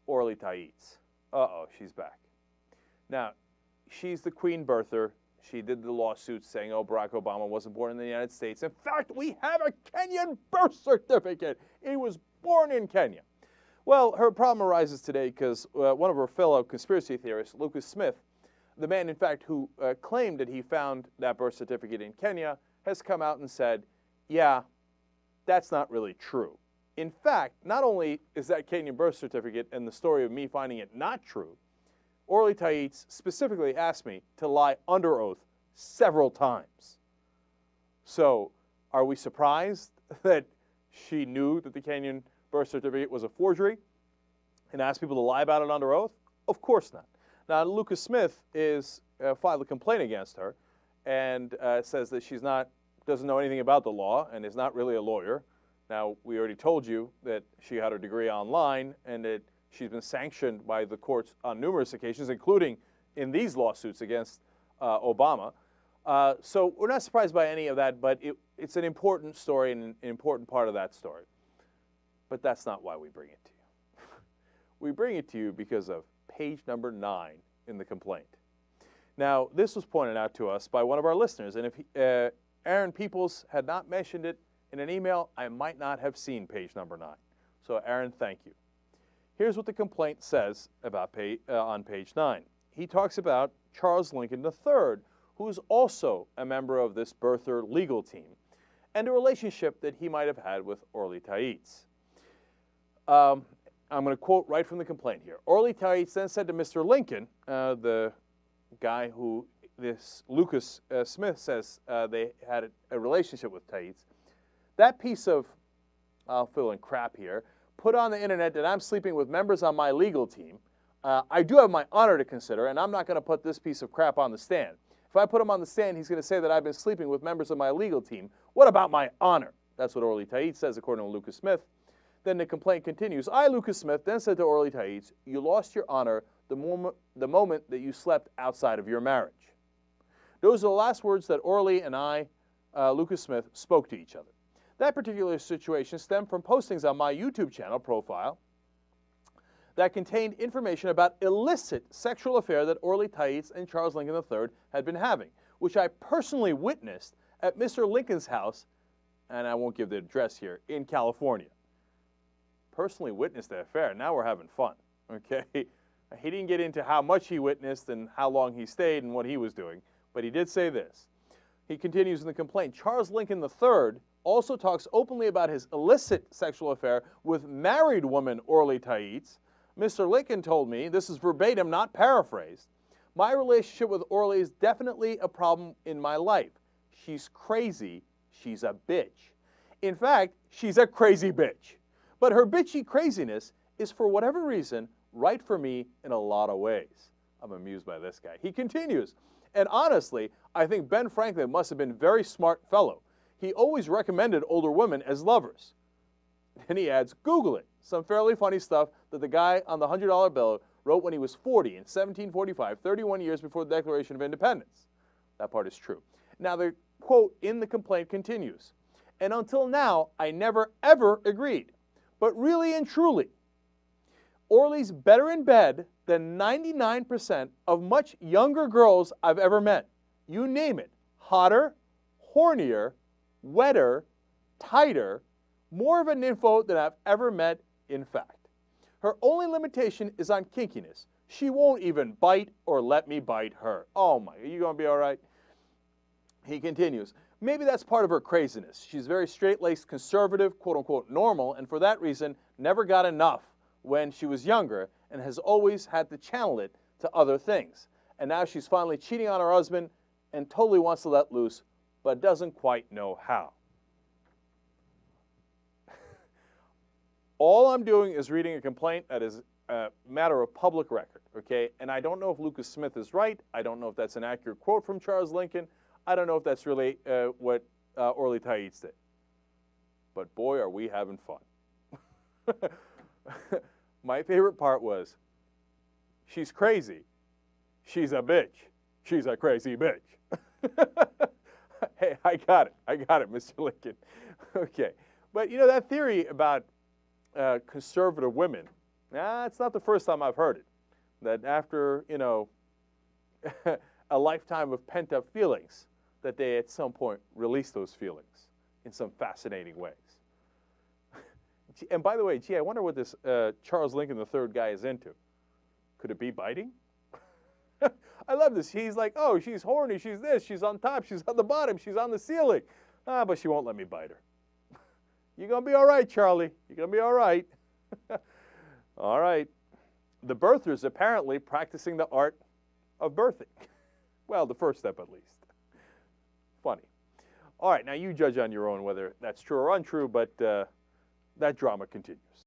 Orly Taitz. Uh-oh, she's back. Now, she's the queen birther. She did the lawsuit saying, oh, Barack Obama wasn't born in the United States. In fact, we have a Kenyan birth certificate. He was born in Kenya. Well, her problem arises today because one of her fellow conspiracy theorists, Lucas Smith, the man, in fact, who claimed that he found that birth certificate in Kenya, has come out and said, yeah, that's not really true. In fact, not only is that Kenyan birth certificate and the story of me finding it not true, Orly Taitz specifically asked me to lie under oath several times. So, are we surprised that she knew that the Kenyan birth certificate was a forgery and asked people to lie about it under oath? Of course not. Now, Lucas Smith is filed a complaint against her and says that she's doesn't know anything about the law and is not really a lawyer. Now, we already told you that she had her degree online and that she's been sanctioned by the courts on numerous occasions, including in these lawsuits against Obama. So we're not surprised by any of that, but it's an important story and an important part of that story. But that's not why we bring it to you. We bring it to you because of page number 9 in the complaint. Now, this was pointed out to us by one of our listeners, and if Aaron Peoples had not mentioned it in an email, I might not have seen page number 9. So, Aaron, thank you. Here's what the complaint says about on page 9. He talks about Charles Lincoln III, who is also a member of this birther legal team, and a relationship that he might have had with Orly Taitz. I'm going to quote right from the complaint here. Orly Taitz then said to Mr. Lincoln, the guy who this Lucas Smith says they had a relationship with Taitz, that piece of, I'll fill in crap here, put on the internet that I'm sleeping with members on my legal team. I do have my honor to consider, and I'm not going to put this piece of crap on the stand. If I put him on the stand, he's going to say that I've been sleeping with members of my legal team. What about my honor? That's what Orly Taitz says, according to Lucas Smith. Then the complaint continues. I, Lucas Smith, then said to Orly Taitz, you lost your honor the moment that you slept outside of your marriage. Those are the last words that Orly and I, Lucas Smith, spoke to each other. That particular situation stemmed from postings on my YouTube channel profile that contained information about illicit sexual affair that Orly Taitz and Charles Lincoln III had been having, which I personally witnessed at Mr. Lincoln's house, and I won't give the address here, in California. Personally witnessed the affair. Now we're having fun, okay? He didn't get into how much he witnessed and how long he stayed and what he was doing, but he did say this. He continues in the complaint, Charles Lincoln III also talks openly about his illicit sexual affair with married woman Orly Taitz. Mr. Lincoln told me, this is verbatim, not paraphrased, my relationship with Orly is definitely a problem in my life. She's crazy. She's a bitch. In fact, she's a crazy bitch. But her bitchy craziness is, for whatever reason, right for me in a lot of ways. I'm amused by this guy. He continues, and honestly, I think Ben Franklin must have been a very smart fellow. He always recommended older women as lovers. And he adds, Google it. Some fairly funny stuff that the guy on the $100 bill wrote when he was 40 in 1745, 31 years before the Declaration of Independence. That part is true. Now, the quote in the complaint continues, and until now, I never, ever agreed. But really and truly, Orly's better in bed than 99% of much younger girls I've ever met. You name it. Hotter, hornier, wetter, tighter, more of a nympho than I've ever met, in fact. Her only limitation is on kinkiness. She won't even bite or let me bite her. Oh my, are you going to be all right? He continues, maybe that's part of her craziness. She's very straight-laced, conservative, quote-unquote normal, and for that reason never got enough when she was younger and has always had to channel it to other things. And now she's finally cheating on her husband and totally wants to let loose, but doesn't quite know how. All I'm doing is reading a complaint that is a matter of public record, okay? And I don't know if Lucas Smith is right. I don't know if that's an accurate quote from Charles Lincoln. I don't know if that's really what Orly Taitz did. But boy, are we having fun. My favorite part was, she's crazy. She's a bitch. She's a crazy bitch. Hey, I got it, Mr. Lincoln. Okay. But, you know, that theory about conservative women Nah, it's not the first time I've heard it. That after, a lifetime of pent-up feelings, that they at some point release those feelings in some fascinating ways. And by the way, I wonder what this Charles Lincoln III guy is into. Could it be biting? I love this. He's like, oh, she's horny, she's this, she's on top, she's on the bottom, she's on the ceiling. But she won't let me bite her. You're going to be all right, Charlie. You're going to be all right. All right. The birther's apparently practicing the art of birthing. Well, the first step at least. Funny. All right, now you judge on your own whether that's true or untrue, but that drama continues.